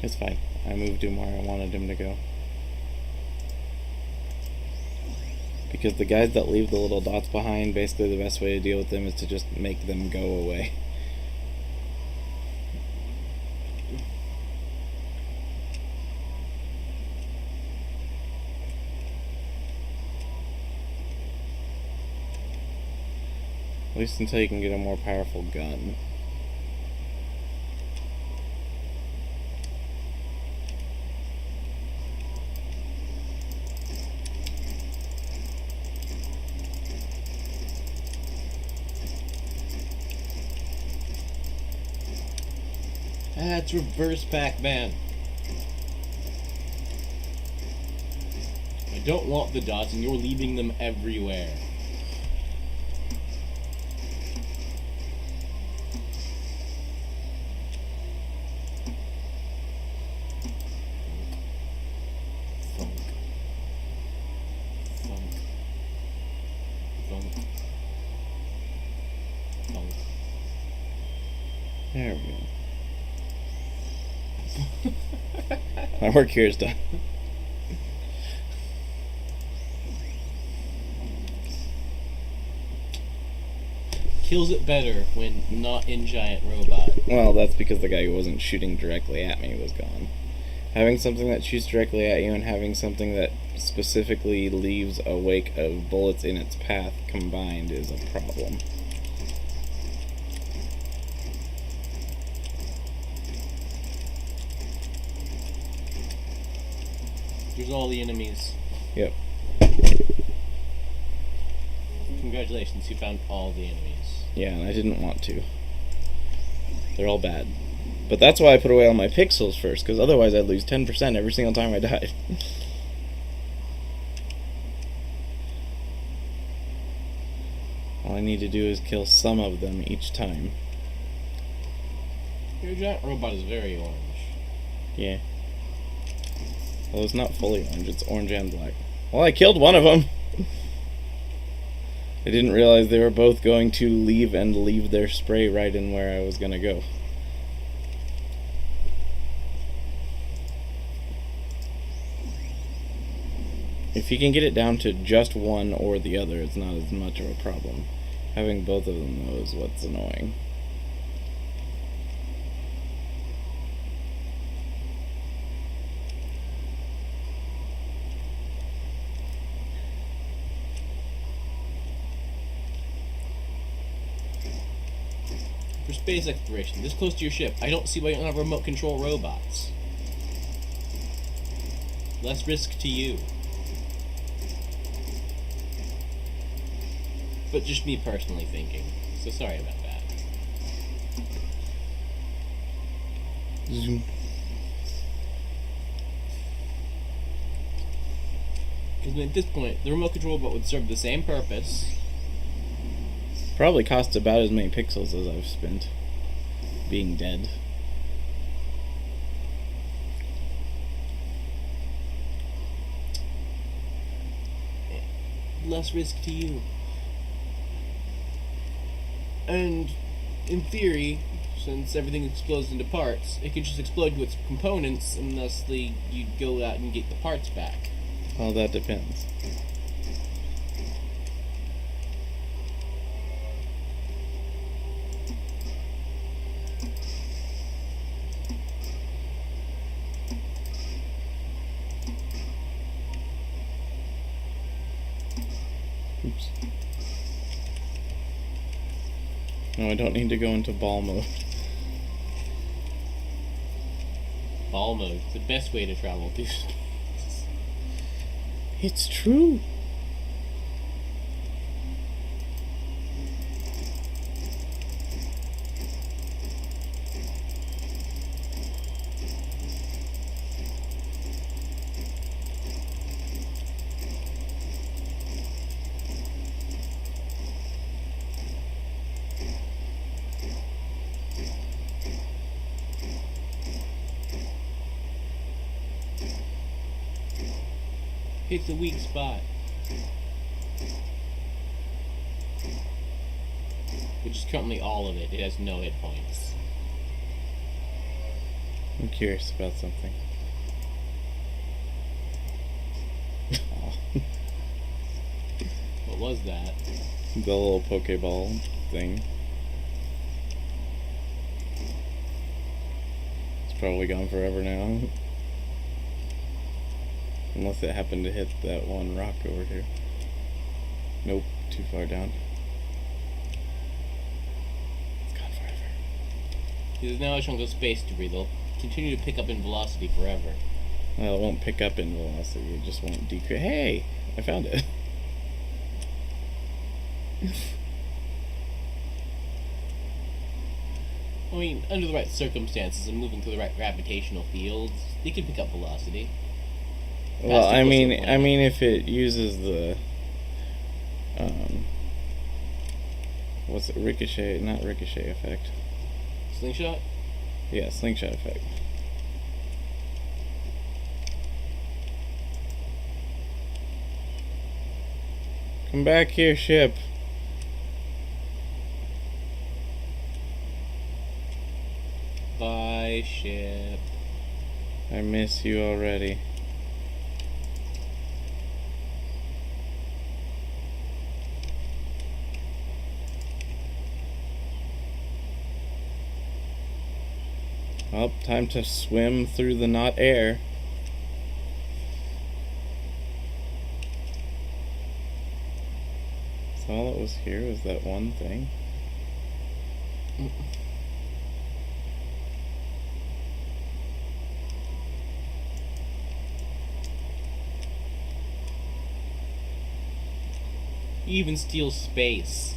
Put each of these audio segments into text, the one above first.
It's fine. I moved him where I wanted him to go. Because the guys that leave the little dots behind, basically the best way to deal with them is to just make them go away. At least until you can get a more powerful gun. That's reverse Pac-Man. I don't want the dots, and you're leaving them everywhere. Thunk. Thunk. Thunk. Thunk. There we go. My work here is done. Kills it better when not in giant robot. Well, that's because the guy who wasn't shooting directly at me was gone. Having something that shoots directly at you and having something that specifically leaves a wake of bullets in its path combined is a problem. Here's all the enemies. Yep. Congratulations, you found all the enemies. Yeah, and I didn't want to. They're all bad. But that's why I put away all my pixels first, because otherwise I'd lose 10% every single time I died. All I need to do is kill some of them each time. Your giant robot is very orange. Yeah. Well, it's not fully orange, it's orange and black. Well, I killed one of them! I didn't realize they were both going to leave their spray right in where I was gonna go. If you can get it down to just one or the other, it's not as much of a problem. Having both of them, though, is what's annoying. For space exploration, this close to your ship, I don't see why you don't have remote control robots. Less risk to you. But just me personally thinking. So sorry about that. Zoom. Because at this point, the remote control robot would serve the same purpose. Probably costs about as many pixels as I've spent being dead. Less risk to you. And in theory, since everything explodes into parts, it could just explode to its components, and thusly you'd go out and get the parts back. Well, that depends. Oops. No, I don't need to go into ball mode. Ball mode, the best way to travel through space. It's true. Hits a weak spot. Which is currently all of it. It has no hit points. I'm curious about something. Aw. What was that? The little Pokeball thing. It's probably gone forever now. Unless it happened to hit that one rock over here. Nope, too far down. It's gone forever. There's now a chunk of space debris. They'll continue to pick up in velocity forever. Well, it won't pick up in velocity, it just won't decrease. Hey! I found it. I mean, under the right circumstances and moving through the right gravitational fields, they can pick up velocity. Well, Faster I closer mean, to the planet. if it uses the, what's it, ricochet, not ricochet effect. Slingshot? Yeah, slingshot effect. Come back here, ship. Bye, ship. I miss you already. Well, time to swim through the not air. So all that was here was that one thing. You even steal space.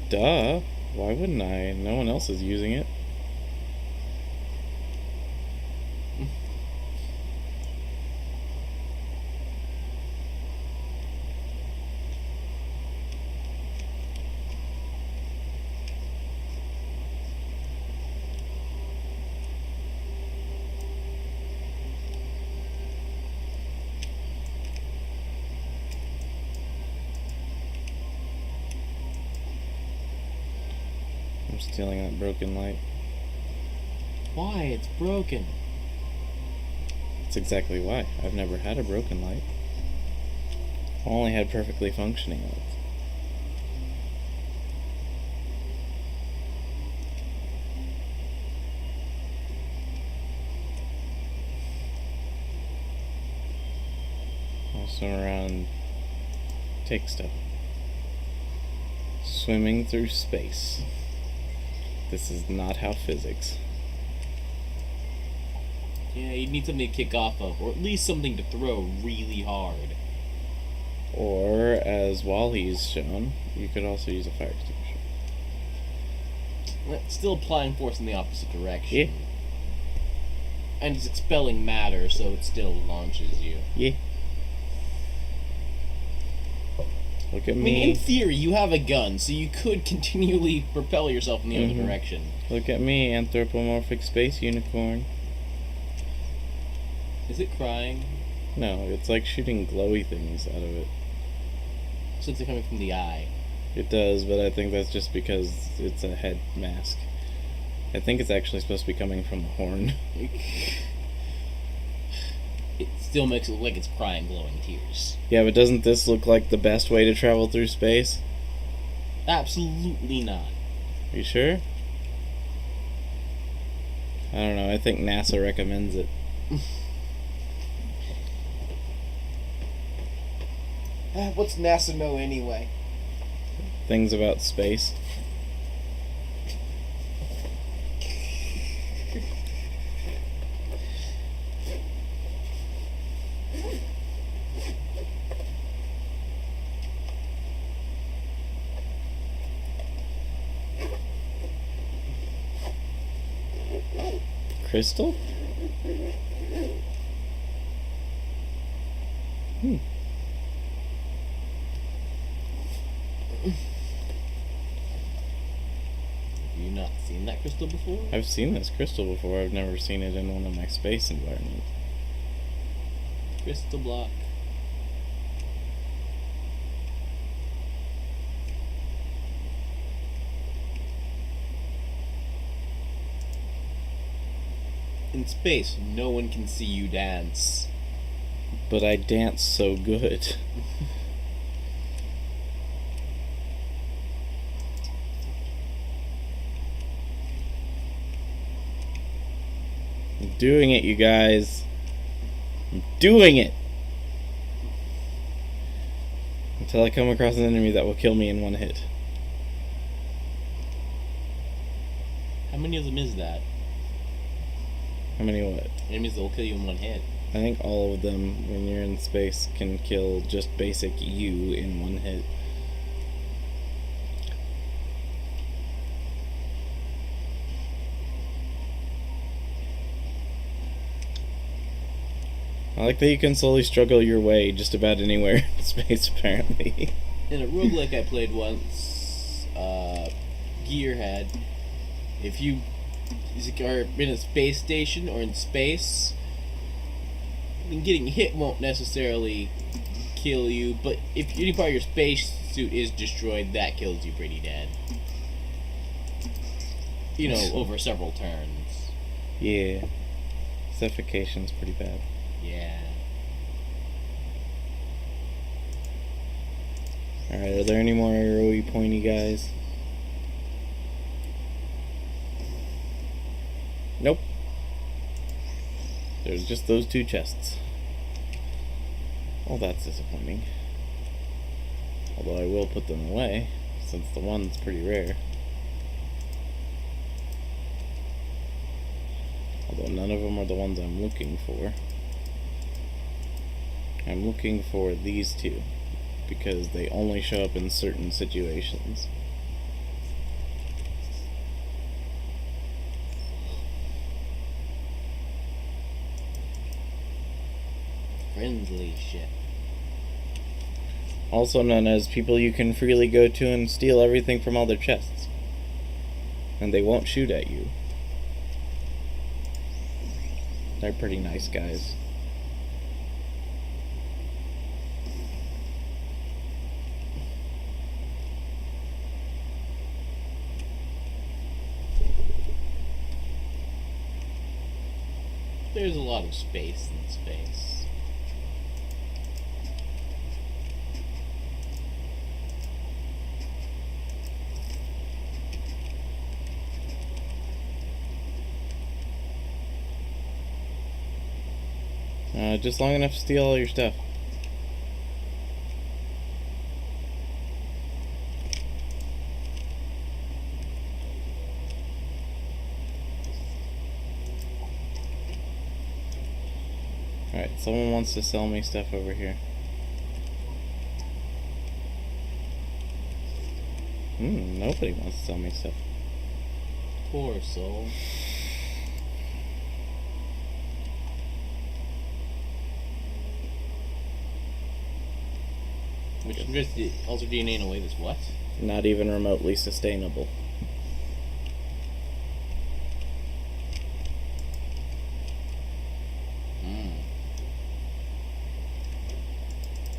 Duh. Why wouldn't I? No one else is using it. I'm stealing that broken light. Why? It's broken. That's exactly why. I've never had a broken light. I only had perfectly functioning lights. I'll swim around and take stuff. Swimming through space. This is not how physics. Yeah, you need something to kick off of, or at least something to throw really hard. Or, as Wally's shown, you could also use a fire extinguisher. It's still applying force in the opposite direction. Yeah. And it's expelling matter, so it still launches you. Yeah. Look at I mean, me. in theory, you have a gun, so you could continually propel yourself in the other direction. Look at me, anthropomorphic space unicorn. Is it crying? No, it's like shooting glowy things out of it. Since they're coming from the eye. It does, but I think that's just because it's a head mask. I think it's actually supposed to be coming from the horn. It still makes it look like it's crying glowing tears. Yeah, but doesn't this look like the best way to travel through space? Absolutely not. Are you sure? I don't know, I think NASA recommends it. What's NASA know anyway? Things about space. Crystal? Have you not seen that crystal before? I've seen this crystal before. I've never seen it in one of my space environments. Crystal block. In space, no one can see you dance. But I dance so good. I'm doing it, you guys. I'm doing it! Until I come across an enemy that will kill me in one hit. How many of them is that? How many what? Enemies that will kill you in one hit. I think all of them, when you're in space, can kill just basic you in one hit. I like that you can slowly struggle your way just about anywhere in space, apparently. In a roguelike I played once, Gearhead, if you are in a space station or in space, then getting hit won't necessarily kill you, but if any part of your space suit is destroyed, that kills you pretty dead. You know, over several turns. Yeah. Suffocation's pretty bad. Yeah. Alright, are there any more arrowy pointy guys? Nope. There's just those two chests. Well, that's disappointing. Although I will put them away, since the one's pretty rare. Although none of them are the ones I'm looking for. I'm looking for these two, because they only show up in certain situations. Friendly ship. Also known as people you can freely go to and steal everything from all their chests. And they won't shoot at you. They're pretty nice guys. There's a lot of space in space. Just long enough to steal all your stuff. Alright, someone wants to sell me stuff over here. Nobody wants to sell me stuff. Poor soul. Which converts the altered DNA in a way that's what? Not even remotely sustainable.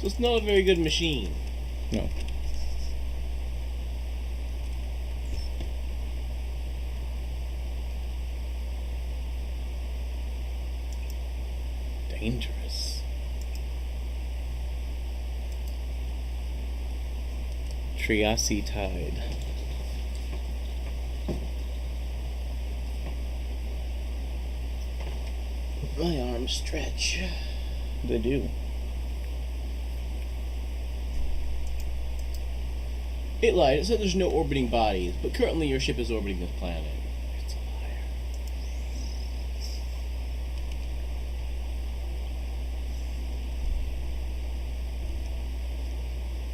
So it's not a very good machine. No. Dangerous. Triassic Tide. My arms stretch. They do. It lied. It said there's no orbiting bodies, but currently your ship is orbiting this planet. It's a liar.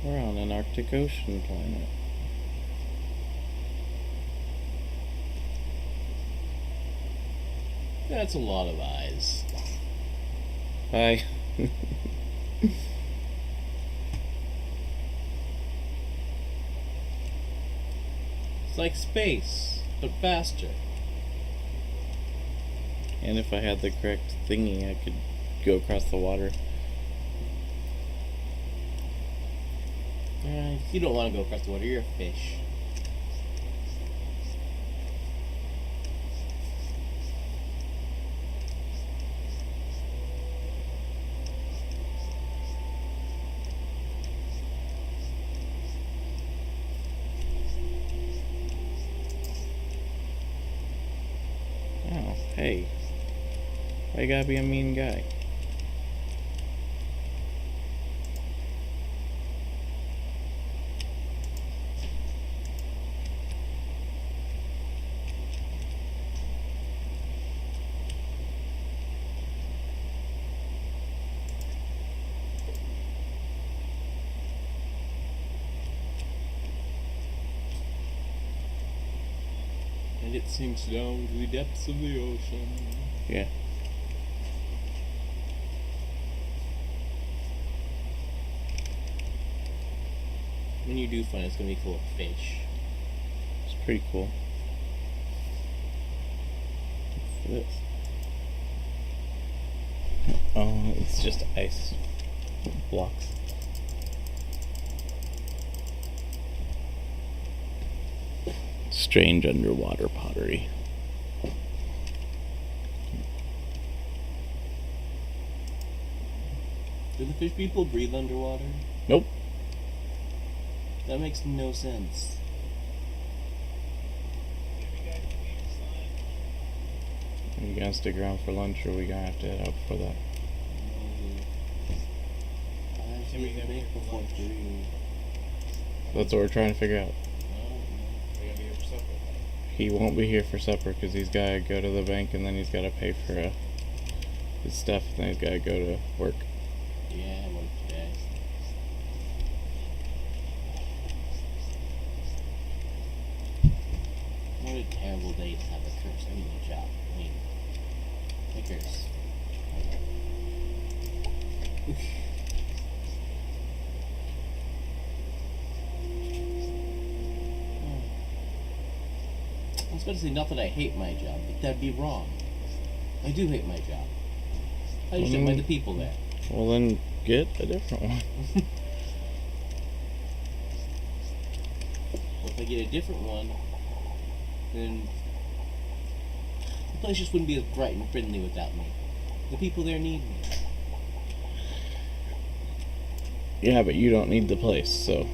We're on an Arctic Ocean planet. That's a lot of eyes. Bye. It's like space, but faster. And if I had the correct thingy, I could go across the water. You don't want to go across the water, you're a fish. Oh, hey. Why you gotta be a mean guy? And it sinks down to the depths of the ocean. Yeah. When you do find it's gonna be full of fish. It's pretty cool. What's this? Oh, it's just ice blocks. Strange underwater pottery. Do the fish people breathe underwater? Nope. That makes no sense. Are you gonna stick around for lunch, or are we gonna have to head out for that? I have to make before 3. That's what we're trying to figure out. We're gonna be here for supper. He won't be here for supper because he's gotta go to the bank and then he's gotta pay for his stuff, and then he's gotta go to work. Yeah, I work today. What a terrible day to have a curse. I mean, a job. I mean, a curse. I was about to say, not that I hate my job, but that'd be wrong. I do hate my job. I just don't like the people there. Well, then get a different one. Well, if I get a different one, then the place just wouldn't be as bright and friendly without me. The people there need me. Yeah, but you don't need the place, so